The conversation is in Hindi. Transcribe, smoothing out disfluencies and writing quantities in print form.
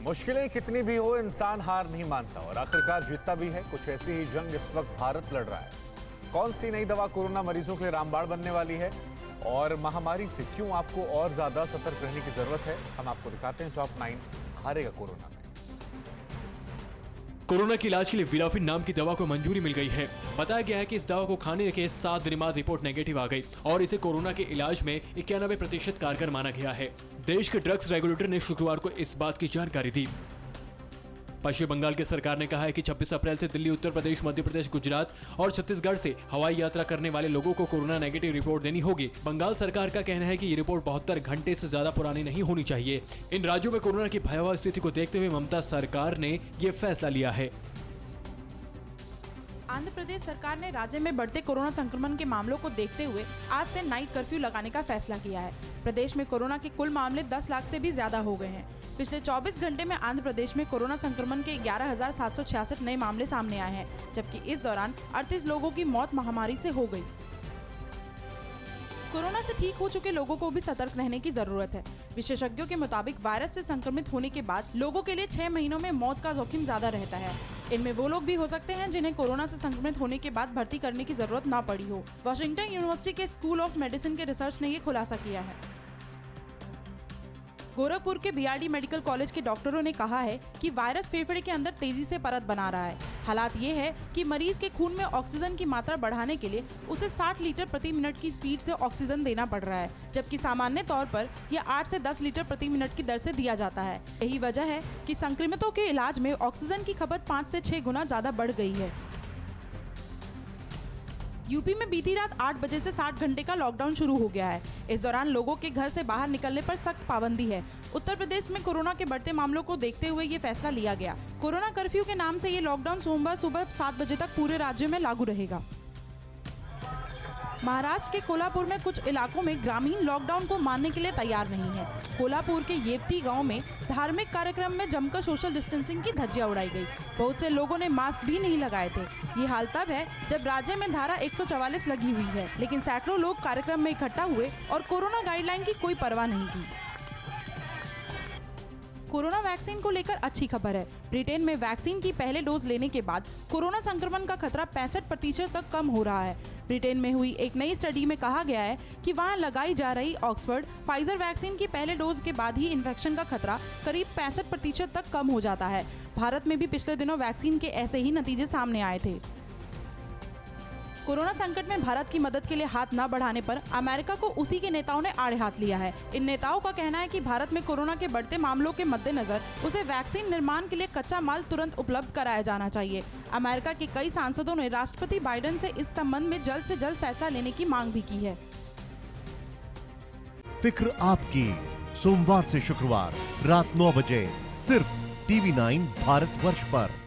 मुश्किलें कितनी भी हो, इंसान हार नहीं मानता और आखिरकार जीतता भी है। कुछ ऐसी ही जंग इस वक्त भारत लड़ रहा है। कौन सी नई दवा कोरोना मरीजों के लिए रामबाण बनने वाली है और महामारी से क्यों आपको और ज्यादा सतर्क रहने की जरूरत है, हम आपको दिखाते हैं। टॉप 9 हारेगा कोरोना में। कोरोना के इलाज के लिए विराफिन नाम की दवा को मंजूरी मिल गई है। बताया गया है कि इस दवा को खाने के 7 दिन बाद रिपोर्ट नेगेटिव आ गई और इसे कोरोना के इलाज में 91% कारगर माना गया है। देश के ड्रग्स रेगुलेटर ने शुक्रवार को इस बात की जानकारी दी। पश्चिम बंगाल की सरकार ने कहा है कि 26 अप्रैल से दिल्ली, उत्तर प्रदेश, मध्य प्रदेश, गुजरात और छत्तीसगढ़ से हवाई यात्रा करने वाले लोगों को कोरोना नेगेटिव रिपोर्ट देनी होगी। बंगाल सरकार का कहना है कि ये रिपोर्ट 72 घंटे से ज्यादा पुरानी नहीं होनी चाहिए। इन राज्यों में कोरोना की भयावह स्थिति को देखते हुए ममता सरकार ने ये फैसला लिया है। आंध्र प्रदेश सरकार ने राज्य में बढ़ते कोरोना संक्रमण के मामलों को देखते हुए आज से नाइट कर्फ्यू लगाने का फैसला किया है। प्रदेश में कोरोना के कुल मामले 10 लाख से भी ज्यादा हो गए हैं। पिछले 24 घंटे में आंध्र प्रदेश में कोरोना संक्रमण के 11,766 नए मामले सामने आए हैं, जबकि इस दौरान 38 लोगों की मौत महामारी से हो गई। कोरोना से ठीक हो चुके लोगों को भी सतर्क रहने की जरूरत है। विशेषज्ञों के मुताबिक वायरस से संक्रमित होने के बाद लोगों के लिए 6 महीनों में मौत का जोखिम ज्यादा रहता है। इनमें वो लोग भी हो सकते हैं जिन्हें कोरोना से संक्रमित होने के बाद भर्ती करने की जरूरत ना पड़ी हो। वॉशिंगटन यूनिवर्सिटी के स्कूल ऑफ मेडिसिन के रिसर्च ने ये खुलासा किया है। गोरखपुर के बीआरडी मेडिकल कॉलेज के डॉक्टरों ने कहा है कि वायरस फेफड़े के अंदर तेजी से परत बना रहा है। हालात ये है कि मरीज के खून में ऑक्सीजन की मात्रा बढ़ाने के लिए उसे 60 लीटर प्रति मिनट की स्पीड से ऑक्सीजन देना पड़ रहा है, जबकि सामान्य तौर पर यह 8 से 10 लीटर प्रति मिनट की दर से दिया जाता है। यही वजह है कि संक्रमितों के इलाज में ऑक्सीजन की खपत 5 से 6 गुना ज्यादा बढ़ गई है। यूपी में बीती रात 8 बजे से 60 घंटे का लॉकडाउन शुरू हो गया है। इस दौरान लोगों के घर से बाहर निकलने पर सख्त पाबंदी है। उत्तर प्रदेश में कोरोना के बढ़ते मामलों को देखते हुए ये फैसला लिया गया। कोरोना कर्फ्यू के नाम से ये लॉकडाउन सोमवार सुबह 7 बजे तक पूरे राज्य में लागू रहेगा। महाराष्ट्र के कोल्हापुर में कुछ इलाकों में ग्रामीण लॉकडाउन को मानने के लिए तैयार नहीं है। कोल्हापुर के येवती गांव में धार्मिक कार्यक्रम में जमकर सोशल डिस्टेंसिंग की धज्जियां उड़ाई गई। बहुत से लोगों ने मास्क भी नहीं लगाए थे। ये हाल तब है जब राज्य में धारा 144 लगी हुई है, लेकिन सैकड़ों लोग कार्यक्रम में इकट्ठा हुए और कोरोना गाइडलाइन की कोई परवाह नहीं की। कोरोना वैक्सीन को लेकर अच्छी खबर है। ब्रिटेन में वैक्सीन की पहले डोज लेने के बाद कोरोना संक्रमण का खतरा 65% तक कम हो रहा है। ब्रिटेन में हुई एक नई स्टडी में कहा गया है कि वहां लगाई जा रही ऑक्सफोर्ड फाइजर वैक्सीन की पहले डोज के बाद ही इन्फेक्शन का खतरा करीब 65% तक कम हो जाता है। भारत में भी पिछले दिनों वैक्सीन के ऐसे ही नतीजे सामने आए थे। कोरोना संकट में भारत की मदद के लिए हाथ न बढ़ाने पर अमेरिका को उसी के नेताओं ने आड़े हाथ लिया है। इन नेताओं का कहना है कि भारत में कोरोना के बढ़ते मामलों के मद्देनजर उसे वैक्सीन निर्माण के लिए कच्चा माल तुरंत उपलब्ध कराया जाना चाहिए। अमेरिका के कई सांसदों ने राष्ट्रपति बाइडेन से इस संबंध में जल्द से जल्द फैसला लेने की मांग भी की है। फिक्र आपकी, सोमवार से शुक्रवार रात 9 बजे सिर्फ TV9 भारतवर्ष पर।